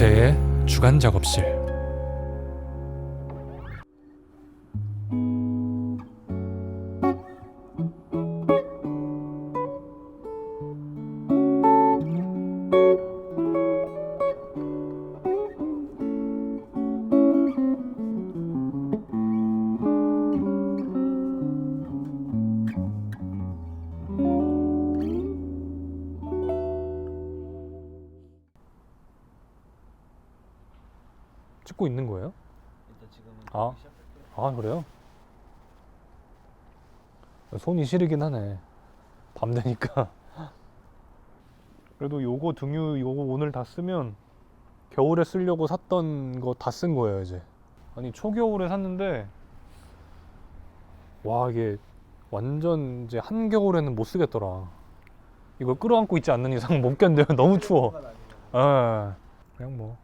이수재의 주간 작업실. 찍고 있는 거예요? 일단 지금은 아. 시작할게요. 아, 그래요? 손이 시리긴 하네. 밤 되니까. 그래도 요거 등유 요거 오늘 다 쓰면 겨울에 쓰려고 샀던 거 다 쓴 거예요 이제. 아니 초겨울에 샀는데 와 이게 완전 이제 한겨울에는 못 쓰겠더라. 이걸 끌어안고 있지 않는 이상 못 견뎌요. 너무 추워. 예. 그냥 뭐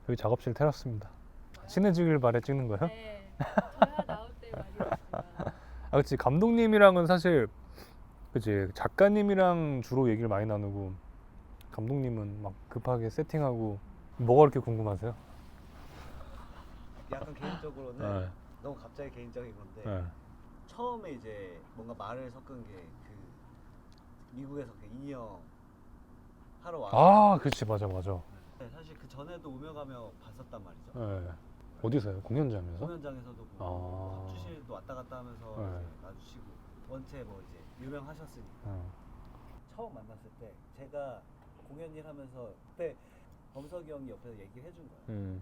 여기 작업실 테라스입니다. 친해지길 바래 찍는 거예요? 네, 저야 나올 때 많이 왔어요. 아, 그치. 감독님이랑은 사실, 그치. 작가님이랑 주로 얘기를 많이 나누고, 감독님은 막 급하게 세팅하고, 뭐가 그렇게 궁금하세요? 약간 개인적으로는 네. 너무 갑자기 개인적인 건데 네. 처음에 이제 뭔가 말을 섞은 게 그 미국에서 그 인형 하러 와. 아, 그치. 맞아. 사실 그 전에도 오며 가며 봤었단 말이죠. 네. 어디서요? 공연장에서? 공연장에서도 보고 아. 합주실도 왔다 갔다 하면서 네. 이제 마주치고 원체 뭐 이제 유명하셨으니까 처음 만났을 때 제가 공연 일 하면서 그때 범석이 형이 옆에서 얘기를 해준 거예요. 그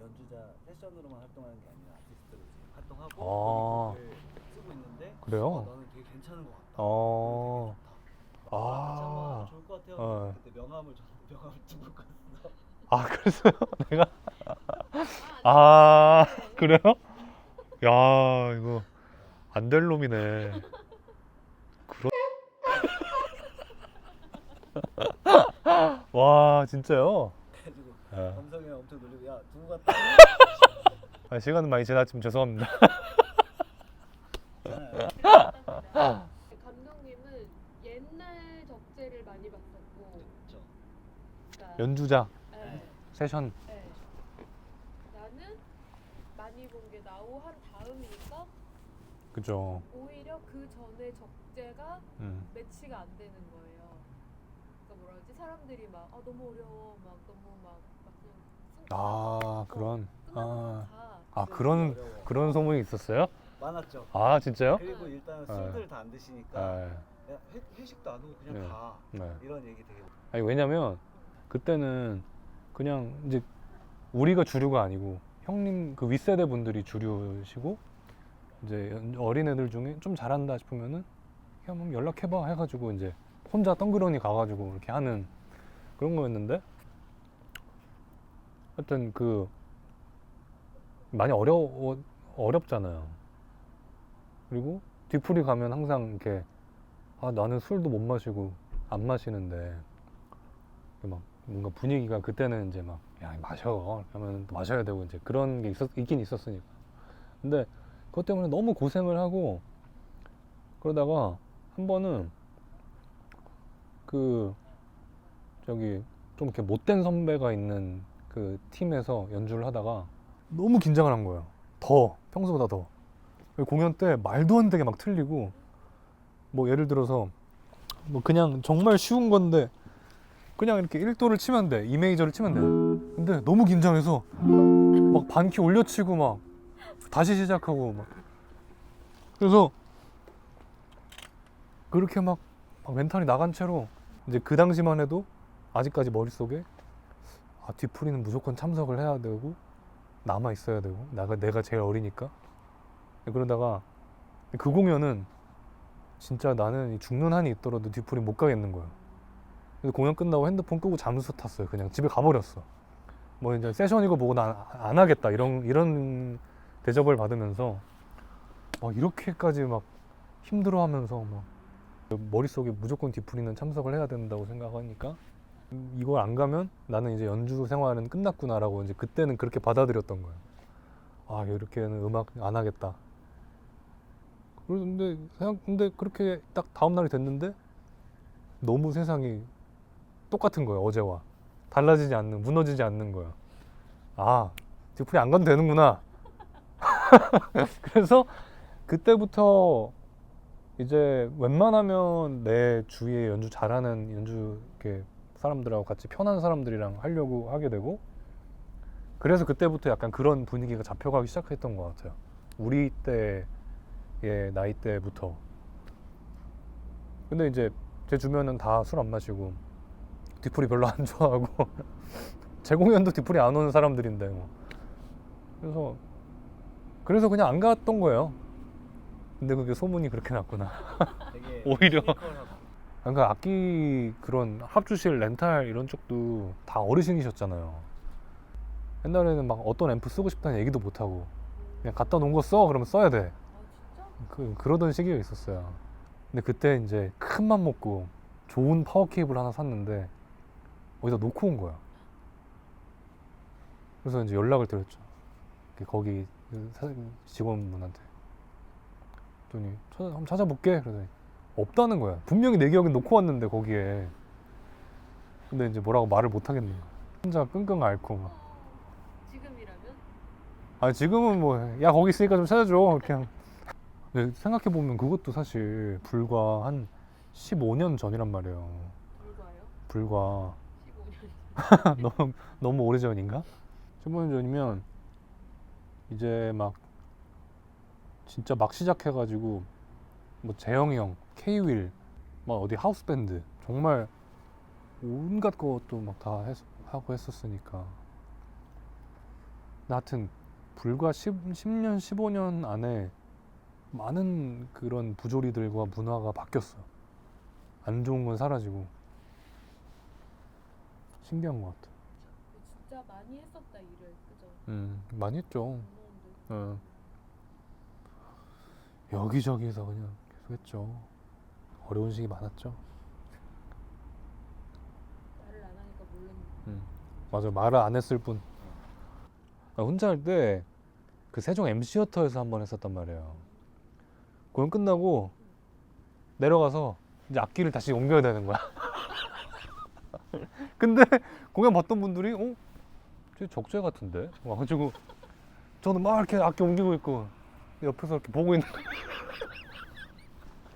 연주자 세션으로만 활동하는 게 아니라 아티스트로 이제 활동하고 아. 곡을 쓰고 있는데 그래요? 너는 되게 괜찮은 것 같다. 어. 같이 한번 하면 아. 좋을 것 같아요. 어. 그때 명함을 두고 갔어. 아, 그랬어요? 내가? 아, 그래요? 야, 이거 안 될 놈이네. 와, 진짜요? 그래가지고 예. 범석이 형 엄청 놀리고 야 두고 갔다. 아, 시간은 많이 지났지만 죄송합니다. 감독님은 옛날 적재를 많이 봤었고, 그렇죠. 그러니까, 연주자 네, 세션. 네. 나는 많이 본 게 나우 한 다음이니까 그죠. 오히려 그 전에 적재가 매치가 안 되는 거예요. 그러니까 뭐라 그러지? 사람들이 막 너무 어려워, 막 너무 막 그냥 아, 그런. 끝나고 아, 가. 아 그런 소문이 있었어요? 많았죠. 아, 진짜요? 그리고 일단 네. 술들 다 안 드시니까 아, 야, 회식도 안 오고 그냥 네. 가. 네. 이런 얘기 되게 아니 왜냐면 그때는 그냥 이제 우리가 주류가 아니고 형님 그 윗세대 분들이 주류시고 이제 어린애들 중에 좀 잘한다 싶으면은 그냥 한번 연락해봐 해가지고 이제 혼자 덩그러니 가가지고 이렇게 하는 그런 거였는데 하여튼 그 많이 어렵잖아요. 그리고 뒤풀이 가면 항상 이렇게 아 나는 술도 못 마시고 안 마시는데 막 뭔가 분위기가 그때는 이제 막 야 마셔 하면 또 마셔야 되고 이제 그런 게 있긴 있었으니까. 근데 그것 때문에 너무 고생을 하고 그러다가 한 번은 그 저기 좀 이렇게 못된 선배가 있는 그 팀에서 연주를 하다가 너무 긴장을 한 거예요. 더 평소보다 더 공연 때 말도 안 되게 막 틀리고 뭐 예를 들어서 뭐 그냥 정말 쉬운 건데 그냥 이렇게 1도를 치면 돼. E 메이저를 치면 돼. 근데 너무 긴장해서 막 반키 올려치고 막 다시 시작하고 막 그래서 그렇게 막 멘탈이 나간 채로 이제 그 당시만 해도 아직까지 머릿속에 아 뒤풀이는 무조건 참석을 해야 되고 남아 있어야 되고 내가 제일 어리니까 그러다가 그 공연은 진짜 나는 죽는 한이 있더라도 뒤풀이 못 가겠는 거예요. 그래서 공연 끝나고 핸드폰 끄고 잠수 탔어요. 그냥 집에 가버렸어. 뭐 이제 세션이고 뭐고 나 안 하겠다 이런 대접을 받으면서 이렇게까지 막 힘들어하면서 막 머릿속에 무조건 뒤풀이는 참석을 해야 된다고 생각하니까 이걸 안 가면 나는 이제 연주 생활은 끝났구나라고 이제 그때는 그렇게 받아들였던 거예요. 아 이렇게는 음악 안 하겠다. 근데 그렇게 딱 다음 날이 됐는데 너무 세상이 똑같은 거예요 어제와. 달라지지 않는, 무너지지 않는 거야. 아, 뒤풀이 안 가도 되는구나. 그래서 그때부터 이제 웬만하면 내 주위에 연주 잘하는 연주 이렇게 사람들하고 같이 편한 사람들이랑 하려고 하게 되고, 그래서 그때부터 약간 그런 분위기가 잡혀가기 시작했던 것 같아요. 우리 때의 나이 때부터. 근데 이제 제 주변은 다 술 안 마시고 뒤풀이 별로 안 좋아하고 제 공연도 뒤풀이 안 오는 사람들인데 뭐. 그래서 그냥 안 갔던 거예요. 근데 그게 소문이 그렇게 났구나. 되게 오히려. 시니컬하고. 그러니까 악기 그런 합주실 렌탈 이런 쪽도 다 어르신이셨잖아요. 옛날에는 막 어떤 앰프 쓰고 싶다는 얘기도 못 하고 그냥 갖다 놓은 거 써 그러면 써야 돼. 아 진짜? 그러던 시기가 있었어요. 근데 그때 이제 큰 맘 먹고 좋은 파워 케이블 하나 샀는데 어디다 놓고 온 거야. 그래서 이제 연락을 드렸죠. 거기 직원분한테. 그랬더니 한번 찾아볼게. 그러더니 없다는 거야. 분명히 내 기억에 놓고 왔는데 거기에. 근데 이제 뭐라고 말을 못 하겠는 거야. 혼자 끙끙 앓고 막. 지금이라면? 아 지금은 뭐 야 거기 있으니까 좀 찾아줘 그냥. 근데 생각해보면 그것도 사실 불과 한 15년 전이란 말이에요. 불과요? 불과 15년. 너무 오래전인가? 15년 전이면 이제 막 진짜 막 시작해가지고 뭐 재영이 형, K-윌, 막 어디 하우스밴드 정말 온갖 것도 막 다 하고 했었으니까. 근데 하여튼 불과 10년, 15년 안에 많은 그런 부조리들과 문화가 바뀌었어. 안 좋은 건 사라지고. 신기한 것 같아. 진짜 많이 했었다 일을, 그죠? 많이 했죠. 공무원들. 여기저기서 그냥 계속 했죠. 어려운 시기 많았죠. 말을 안 하니까 모르는. 맞아, 말을 안 했을 뿐. 나 혼자 할 때 그 세종 MC어터에서 한번 했었단 말이에요. 공연 끝나고 내려가서 이제 악기를 다시 옮겨야 되는 거야. 근데 공연 봤던 분들이 쟤 적재 같은데? 와가지고 저는 막 이렇게 악기 옮기고 있고 옆에서 이렇게 보고 있는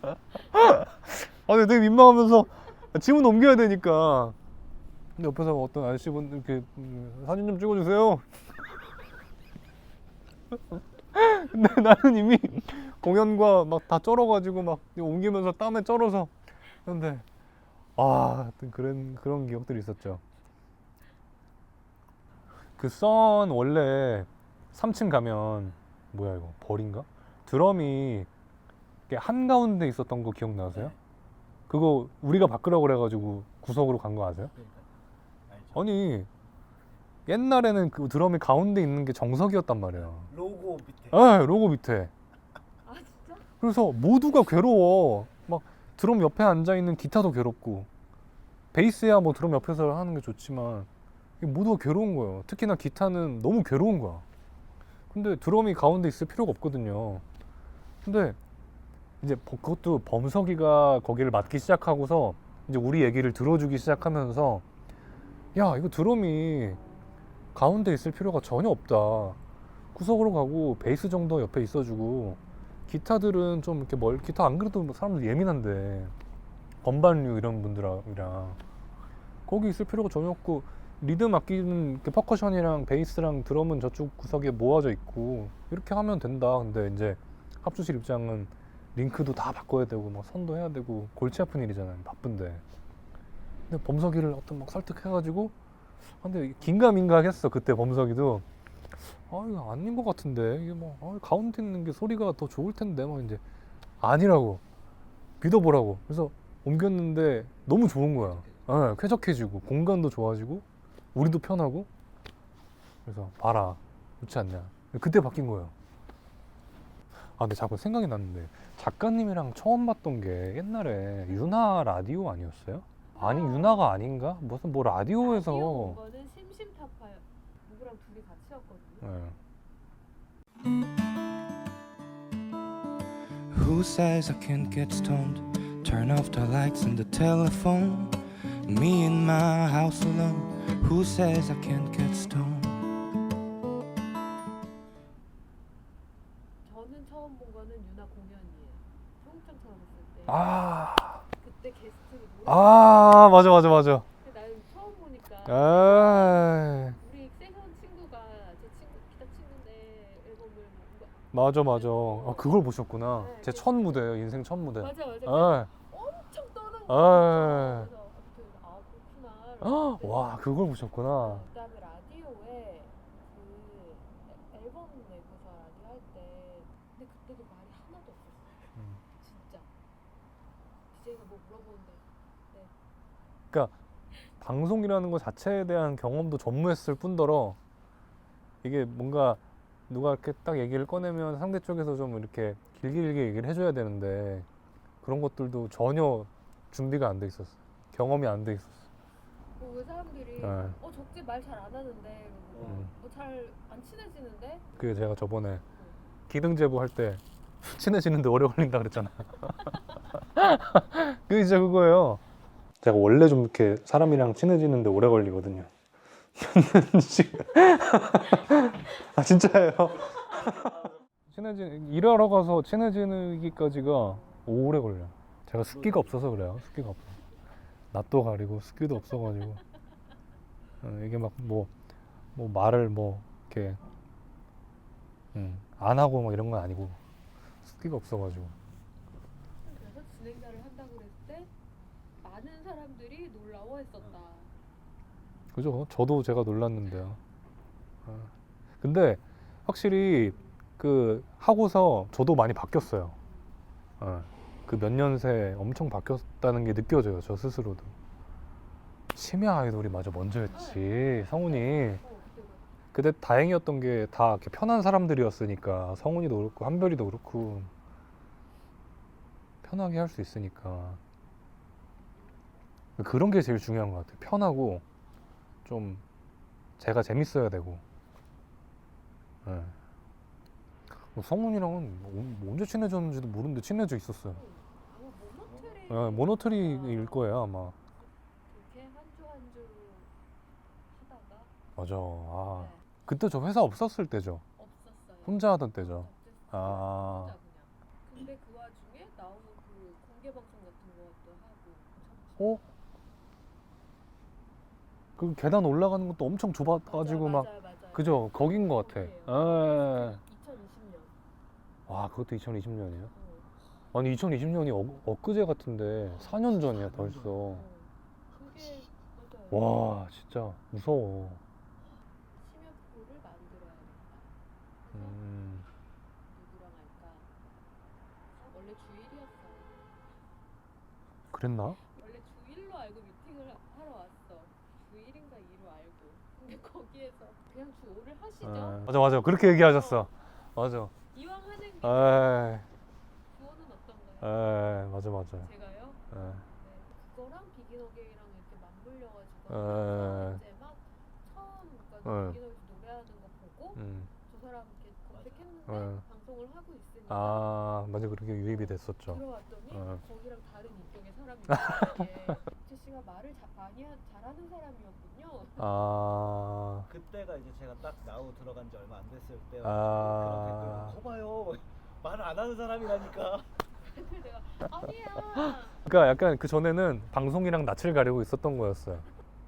거야. 아니 되게 민망하면서 지문 옮겨야 되니까. 근데 옆에서 어떤 아저씨분 이렇게 사진 좀 찍어주세요. 근데 나는 이미 공연과 막 다 쩔어가지고 막 옮기면서 땀에 쩔어서. 근데 하여튼 그런 기억들이 있었죠. 그 썬 원래 3층 가면 뭐야 이거 벌인가? 드럼이 이렇게 한가운데 있었던 거 기억나세요? 네. 그거 우리가 바꾸라고 그래가지고 구석으로 간 거 아세요? 그러니까 알죠. 아니 옛날에는 그 드럼이 가운데 있는 게 정석이었단 말이에요. 로고 밑에. 로고 밑에. 아 진짜? 그래서 모두가 괴로워. 막 드럼 옆에 앉아 있는 기타도 괴롭고, 베이스야 뭐 드럼 옆에서 하는 게 좋지만 모두가 괴로운 거예요. 특히나 기타는 너무 괴로운 거야. 근데 드럼이 가운데 있을 필요가 없거든요. 근데 이제 그것도 범석이가 거기를 맡기 시작하고서 이제 우리 얘기를 들어주기 시작하면서 야 이거 드럼이 가운데 있을 필요가 전혀 없다. 구석으로 가고 베이스 정도 옆에 있어주고, 기타들은 좀 이렇게 기타 안 그래도 뭐 사람들 예민한데 건반류 이런 분들이랑 거기 있을 필요가 전혀 없고, 리듬 악기는 이렇게 퍼커션이랑 베이스랑 드럼은 저쪽 구석에 모아져 있고 이렇게 하면 된다. 근데 이제 합주실 입장은 링크도 다 바꿔야 되고 막 선도 해야 되고 골치 아픈 일이잖아요. 바쁜데. 근데 범석이를 어떤 막 설득해가지고, 근데 긴가민가 했어. 그때 범석이도 이거 아닌 것 같은데 이게 뭐 가운데 있는 게 소리가 더 좋을 텐데 막 이제 아니라고 믿어보라고. 그래서 옮겼는데 너무 좋은 거야. 쾌적해지고 공간도 좋아지고 우리도 편하고. 그래서 봐라 좋지 않냐. 그때 바뀐 거예요. 근데 자꾸 생각이 났는데 작가님이랑 처음 봤던 게 옛날에 유나 라디오 아니었어요? 아니 유나가 아닌가? 무슨 뭐 라디오에서. 라디오 온 거는 심심타파 누구랑 둘이 같이 왔거든요. Who says I can't get stoned? Turn off the lights and the telephone. Me in my house alone. Who says I can't get stoned? 저는 처음 본 거는 유나 공연이에요. 평창 처음 했을 때. 아, 그때 게스트로 노래. 아, 맞아. 근데 나는 처음 보니까 에이, 우리 세션 친구가 제 친구 기타 치는데 앨범을 맞아. 아, 그걸 보셨구나. 네, 제 첫 무대예요, 인생 첫 무대. 맞아. 에이, 엄청 떠는 에이. 거야. 그래서 그렇구나. 아, 와, 그걸 보셨구나. 그다음에 라디오에 그 앨범 내고서 라디오 할 때 근데 그때도 말이 하나도 없었어요. 진짜 DJ가 뭐 물어보는데 네. 그러니까 방송이라는 것 자체에 대한 경험도 전무했을 뿐더러 이게 뭔가 누가 이렇게 딱 얘기를 꺼내면 상대 쪽에서 좀 이렇게 길게 얘기를 해줘야 되는데 그런 것들도 전혀 준비가 안 돼 있었어. 경험이 안 돼 있었어. 그 사람들이 네. 적재 말 잘 안 하는데 뭐 잘 안 친해지는데 그게 제가 저번에 기등 제보 할 때 친해지는데 오래 걸린다 그랬잖아요. 그게 진짜 그거예요. 제가 원래 좀 이렇게 사람이랑 친해지는데 오래 걸리거든요. 아 진짜예요. 일하러 가서 친해지기까지가 오래 걸려. 제가 습기가 없어서 그래요. 습기가 없어. 낯도 가리고 습기도 없어가지고 이게 막 뭐 말을 뭐 이렇게 안 하고 막 이런 건 아니고 습기가 없어가지고. 그래서 진행자를 한다고 그랬을 때 많은 사람들이 놀라워했었다. 그죠? 저도 제가 놀랐는데요. 근데 확실히 그 하고서 저도 많이 바뀌었어요. 그 몇 년 새에 엄청 바뀌었다는 게 느껴져요. 저 스스로도. 심야 아이돌이 마저 먼저였지. 성훈이. 그때 다행이었던 게 다 이렇게 편한 사람들이었으니까 성훈이도 그렇고 한별이도 그렇고 편하게 할 수 있으니까 그런 게 제일 중요한 것 같아요. 편하고 좀 제가 재밌어야 되고. 네. 성훈이랑은 언제 친해졌는지도 모르는데 친해져 있었어요. 아마 모노트리 모노트리일 거예요 아마. 그렇게 한 주 한 주 하다가 맞아. 아, 네, 그때 저 회사 없었을 때죠. 없었어요. 혼자 하던 때죠. 없었어요. 아. 혼자 그냥. 근데 그 와중에 나오는 그 공개 방송 같은 것도 하고. 어? 그 계단 올라가는 것도 엄청 좁아가지고 막 맞아요. 그죠? 거긴 것 같아. 에. 2020년. 와 그것도 2020년이에요? 아니 2020년이 엊그제 같은데 4년 전이야 벌써. 그게 맞아요. 와 진짜 무서워. 심야프로를 만들어야겠다. 그래서 음, 누구랑 할까? 원래 주일이었어요. 그랬나? 원래 주일로 알고 미팅을 하러 왔어. 주일인가 2로 알고. 근데 거기에서 그냥 주 5를 하시죠. 맞아 그렇게 얘기하셨어. 맞아. 이왕 하는 게 에이, 주어는 어떤가요? 맞아. 제가요? 에이. 네. 그거랑 비긴 어게인이랑 이렇게 맞물려가지고 에. 이제 막 처음 그러니까 에. 비긴 어게인 노래하는 거 보고 음. 저 사람 이렇게 검색했는데 에. 방송을 하고 있으니까 아 맞아 그렇게 유입이 됐었죠. 들어왔더니 거기랑 다른 인격의 사람이 있는 제 씨가 말을 많이 잘하는 사람이었군요. 아. 그때가 이제 제가 딱 나우 들어간 지 얼마 안 됐을 때 아. 그런 댓글 거봐요 말을 안 하는 사람이라니까. 그래서 내가 아니야. 그러니까 약간 그 전에는 방송이랑 낯을 가리고 있었던 거였어요.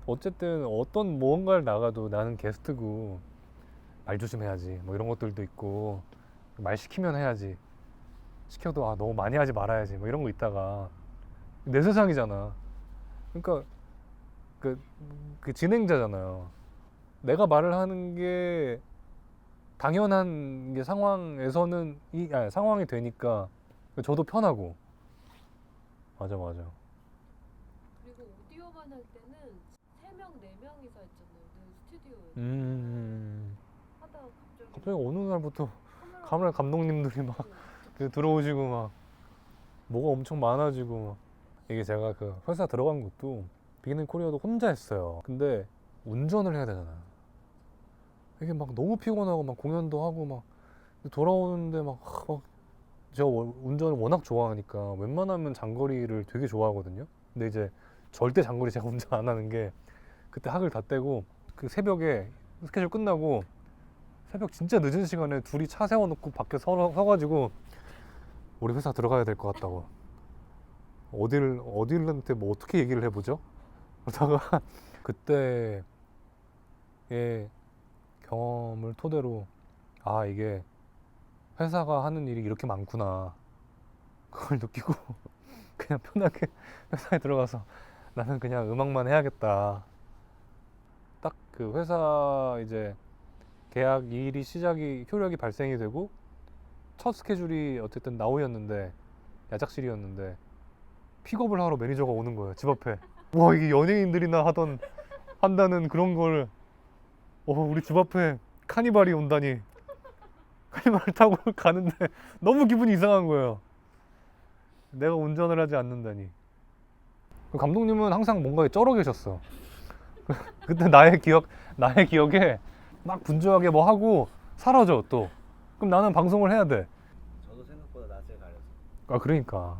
어쨌든 어떤 무언가를 나가도 나는 게스트고 말 조심해야지 뭐 이런 것들도 있고 말 시키면 해야지 시켜도 아 너무 많이 하지 말아야지 뭐 이런 거 있다가 내 세상이잖아. 그러니까 그 진행자잖아요. 내가 말을 하는 게 당연한 게 상황에서는 상황이 되니까 저도 편하고. 맞아. 그리고 오디오만 할 때는 3명, 4명이서 했잖아요. 늘 스튜디오에서 하다가 갑자기 어느 날부터 카메라 감독님들이 막 들어오시고 막 뭐가 엄청 많아지고 막. 이게 제가 그 회사 들어간 것도 비기닝 코리아도 혼자 했어요. 근데 운전을 해야 되잖아. 이게 막 너무 피곤하고 막 공연도 하고 막 돌아오는데 막 제가 운전을 워낙 좋아하니까 웬만하면 장거리를 되게 좋아하거든요. 근데 이제 절대 장거리 제가 운전 안 하는 게 그때 학을 다 떼고 그 새벽에 스케줄 끝나고 새벽 진짜 늦은 시간에 둘이 차 세워놓고 밖에 서가지고 우리 회사 들어가야 될 것 같다고 어딜한테 뭐 어떻게 얘기를 해보죠? 그러다가 그때의 경험을 토대로 아 이게 회사가 하는 일이 이렇게 많구나 그걸 느끼고 그냥 편하게 회사에 들어가서 나는 그냥 음악만 해야겠다. 딱 그 회사 이제 계약 일이 효력이 발생이 되고 첫 스케줄이 어쨌든 나오였는데 야작실이었는데 픽업을 하러 매니저가 오는 거예요. 집 앞에. 와 이게 연예인들이나 한다는 그런 걸 우리 집 앞에 카니발이 온다니. 카니발을 타고 가는데 너무 기분이 이상한 거예요. 내가 운전을 하지 않는다니. 감독님은 항상 뭔가에 쩔어 계셨어. 그때 나의 기억에 막 분주하게 뭐 하고 사라져 또. 그럼 나는 방송을 해야 돼. 저도 생각보다 낯을 가려서. 아 그러니까.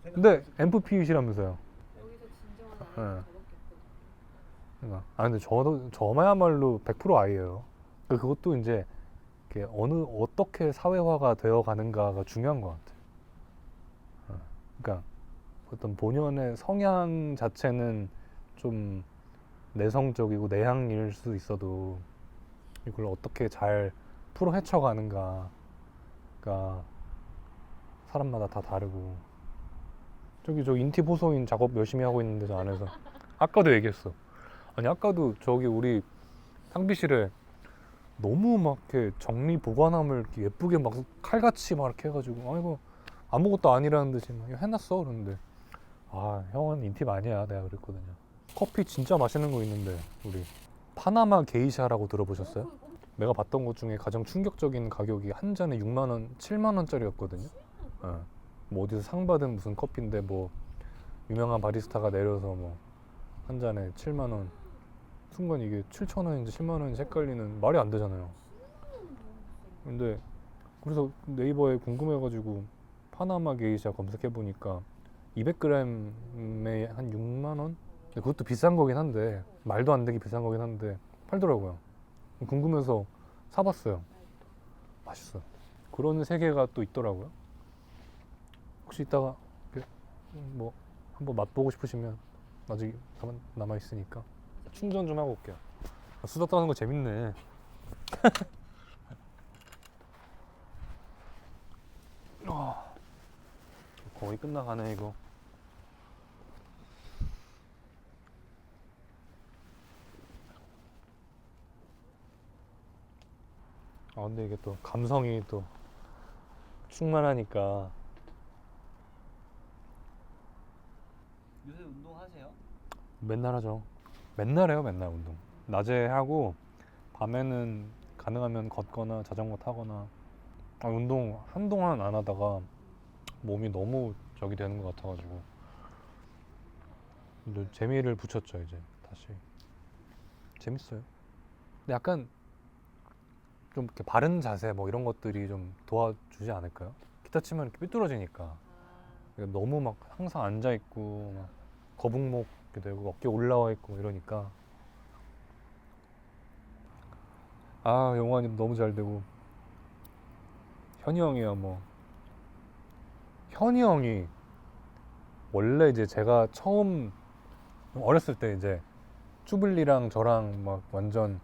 근데 MFP이시라면서요. 여기서 진정한 네. 아이를 접었겠군. 그러니까. 아 근데 저야말로 100% 아이예요. 그것도 이제 이렇게 어떻게 사회화가 되어 가는가가 중요한 것 같아요. 그러니까 어떤 본연의 성향 자체는 좀 내성적이고 내향일 수 있어도 이걸 어떻게 잘 풀어 헤쳐가는가가 사람마다 다 다르고 저 인티 보소인 작업 열심히 하고 있는데 저 안에서 아까도 얘기했어. 아니 아까도 저기 우리 탕비실에 너무 막 이렇게 정리 보관함을 이렇게 예쁘게 막 칼같이 막 이렇게 해가지고 아이고 아무것도 아니라는 듯이 막 해놨어. 그러는데 아 형은 인팁 아니야 내가 그랬거든요. 커피 진짜 맛있는 거 있는데 우리 파나마 게이샤라고 들어보셨어요? 내가 봤던 것 중에 가장 충격적인 가격이 한 잔에 6만 원, 7만 원짜리였거든요. 뭐 어디서 상 받은 무슨 커피인데 뭐 유명한 바리스타가 내려서 뭐 한 잔에 7만 원. 순간 이게 7천 원인지 7만 원인지 헷갈리는 말이 안 되잖아요. 근데 그래서 네이버에 궁금해가지고 파나마 게이샤 검색해 보니까 200g에 한 6만 원? 그것도 비싼 거긴 한데 말도 안 되게 비싼 거긴 한데 팔더라고요. 궁금해서 사봤어요. 맛있어요. 그런 세계가 또 있더라고요. 혹시 이따가 뭐 한번 맛보고 싶으시면 아직 남아 있으니까 충전 좀 하고 올게요. 수다 떠는 거 재밌네. 거의 끝나가네 이거. 근데 이게 또 감성이 또 충만하니까. 요새 운동하세요? 맨날 하죠. 맨날 해요, 맨날 운동. 낮에 하고 밤에는 가능하면 걷거나 자전거 타거나. 운동 한동안 안 하다가 몸이 너무 저기 되는 것 같아가지고 근데 재미를 붙였죠 이제 다시. 재밌어요. 근데 약간 좀 이렇게 바른 자세 뭐 이런 것들이 좀 도와주지 않을까요? 기타 치면 이렇게 삐뚤어지니까 너무 막 항상 앉아 있고 막 거북목 이렇게 되고 어깨 올라와 있고 이러니까 영환이도 너무 잘 되고 현이 형이야 뭐. 현이 형이 원래 이제 제가 처음 어렸을 때 이제 쭈블리랑 저랑 막 완전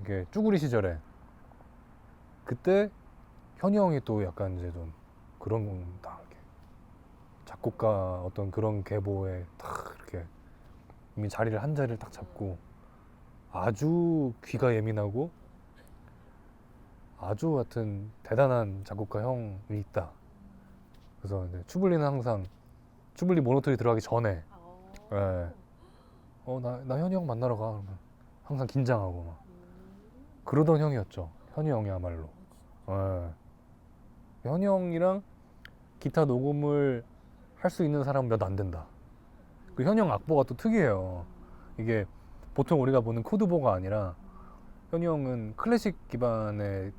이게 쭈구리 시절에 그때 현이 형이 또 약간 이제 좀 그런 딱 이렇게 작곡가 어떤 그런 계보에 딱 이렇게 이미 한 자리를 딱 잡고 아주 귀가 예민하고 아주 같은 대단한 작곡가 형이 있다. 그래서 이제 쭈블리는 항상 쭈블리 모노토리 들어가기 전에 나 현이 형 만나러 가 그러면 항상 긴장하고 막 그러던 형이었죠. 현이 형이야말로. 현이 형이랑 기타 녹음을 할 수 있는 사람은 몇 안 된다. 그 현이 형 악보가 또 특이해요. 이게 보통 우리가 보는 코드보가 아니라 현이 형은 클래식 기반의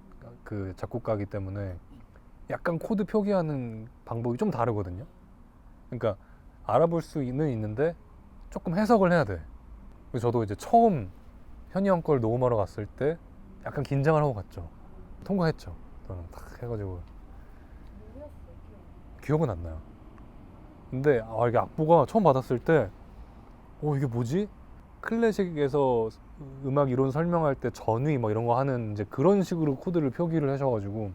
그 작곡가이기 때문에 약간 코드 표기하는 방법이 좀 다르거든요. 그러니까 알아볼 수는 있는데 조금 해석을 해야 돼. 그래서 저도 이제 처음 현이 형 걸 녹음하러 갔을 때 약간 긴장을 하고 갔죠. 통과했죠. 저는 탁 해가지고 뭐였어? 기억은 안 나요. 근데 이게 악보가 처음 받았을 때 이게 뭐지? 클래식에서 음악 이론 설명할 때 전위 뭐 이런 거 하는 이제 그런 식으로 코드를 표기를 하셔가지고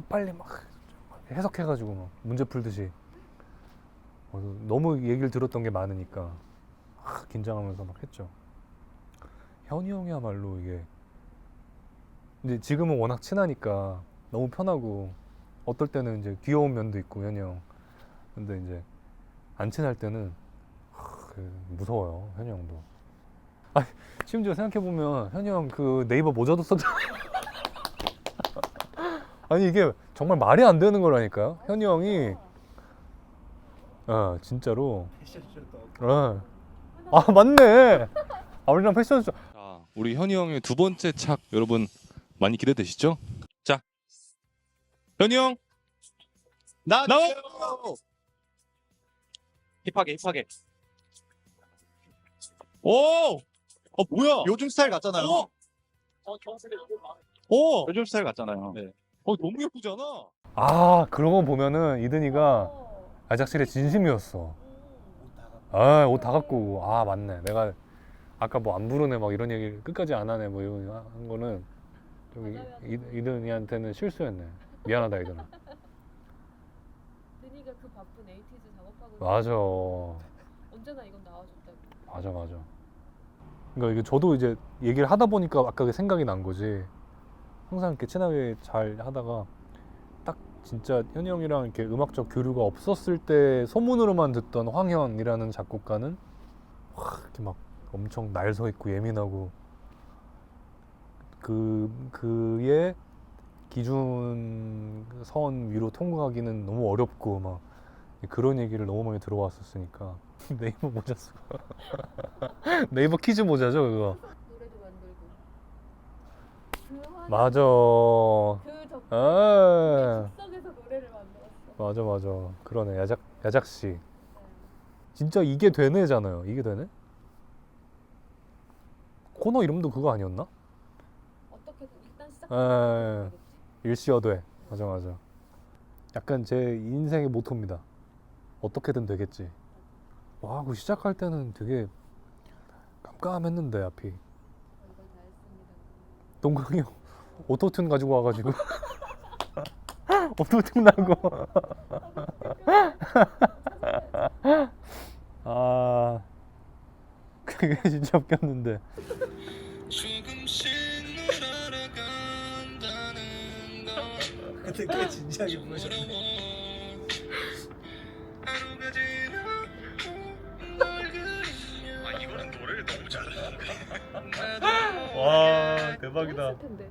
빨리 막 해석해가지고 막 문제 풀듯이 너무 얘기를 들었던 게 많으니까 긴장하면서 막 했죠. 현이 형이야말로 이게 이제 지금은 워낙 친하니까 너무 편하고 어떨 때는 이제 귀여운 면도 있고 현이 형. 근데 이제 안 친할 때는 무서워요 현이 형도. 심지어 생각해보면 현이 형 그 네이버 모자도 썼잖아요. 아니 이게 정말 말이 안 되는 거라니까요. 현이 형이 진짜로 패션쇼도 맞네. 우리랑 패션쇼. 자, 우리 현이 형의 두 번째 착 여러분 많이 기대되시죠? 자, 현이 형 나와! 힙하게. 오! 뭐야? 요즘 스타일 같잖아요. 요즘 스타일 같잖아요. 네. 너무 예쁘잖아. 그런 거 보면은 이든이가 아작실의 진심이었어. 옷 다 갖고 오고. 맞네. 내가 아까 뭐 안 부르네 막 이런 얘기 끝까지 안 하네 뭐 이런 한 거는 저기 이든이한테는 실수였네. 미안하다 이든아. 드니가 그 바쁜 에이티즈 작업하고 맞아. 언제나 이건 나와줬다고. 맞아. 그러니까 이게 저도 이제 얘기를 하다 보니까 아까 그 생각이 난 거지. 항상 이렇게 친하게 잘 하다가 딱 진짜 현이 형이랑 이렇게 음악적 교류가 없었을 때 소문으로만 듣던 황현이라는 작곡가는 이렇게 막 엄청 날 서 있고 예민하고 그의 기준 선 위로 통과하기는 너무 어렵고 막 그런 얘기를 너무 많이 들어왔었으니까. 네이버 모자 쓰고 네이버 퀴즈 모자죠 그거. 노래도 만들고. 그 화는 맞아. 그 덕분에 아, 즉석에서 노래를 만들었어. 맞아. 그러네. 야작 씨. 진짜 이게 되네잖아요. 이게 되네? 코너 이름도 그거 아니었나? 어떻게든 일단 에, 시작하면 일시어돼. 맞아. 약간 제 인생의 모토입니다. 어떻게든 되겠지. 그거 시작할 때는 되게 깜깜했는데 앞이. 이건 다 했습니다. 동강이 형 오토튠 가지고 와가지고 오토튠 나고 그게 진짜 웃겼는데. 근데 꽤 진지하게 부르셨네. 이거는 노래를 너무 잘하는데. 와 대박이다. 했을 텐데.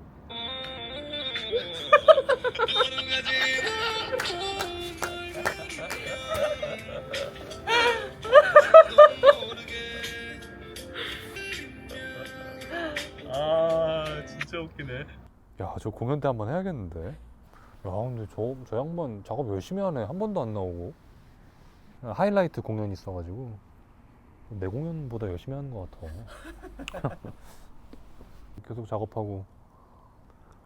진짜 웃기네. 야, 저 공연 때 한번 해야겠는데. 야, 근데 저 양반 작업 열심히 하네. 한 번도 안 나오고. 하이라이트 공연이 있어가지고 내 공연보다 열심히 하는 것 같아. 계속 작업하고.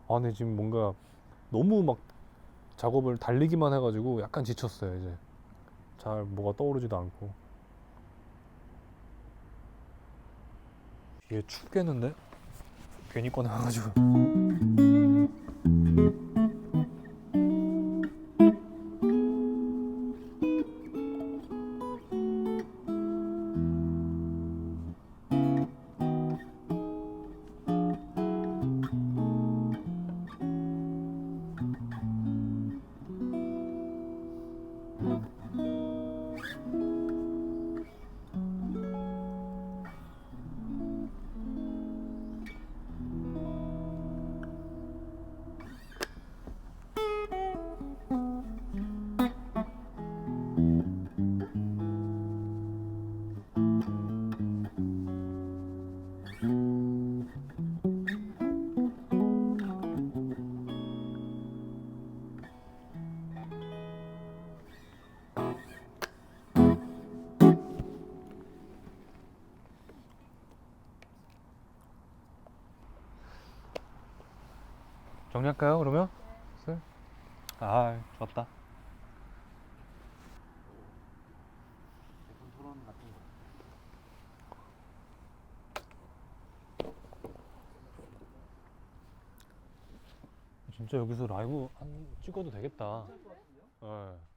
근데 지금 뭔가 너무 막 작업을 달리기만 해가지고 약간 지쳤어요 이제. 잘 뭐가 떠오르지도 않고. 얘 춥겠는데? 괜히 꺼내가지고. 정리할까요 그러면? 네. 아 좋았다. 대본 토론 같은 거. 진짜 여기서 라이브 한 찍어도 되겠다. 예.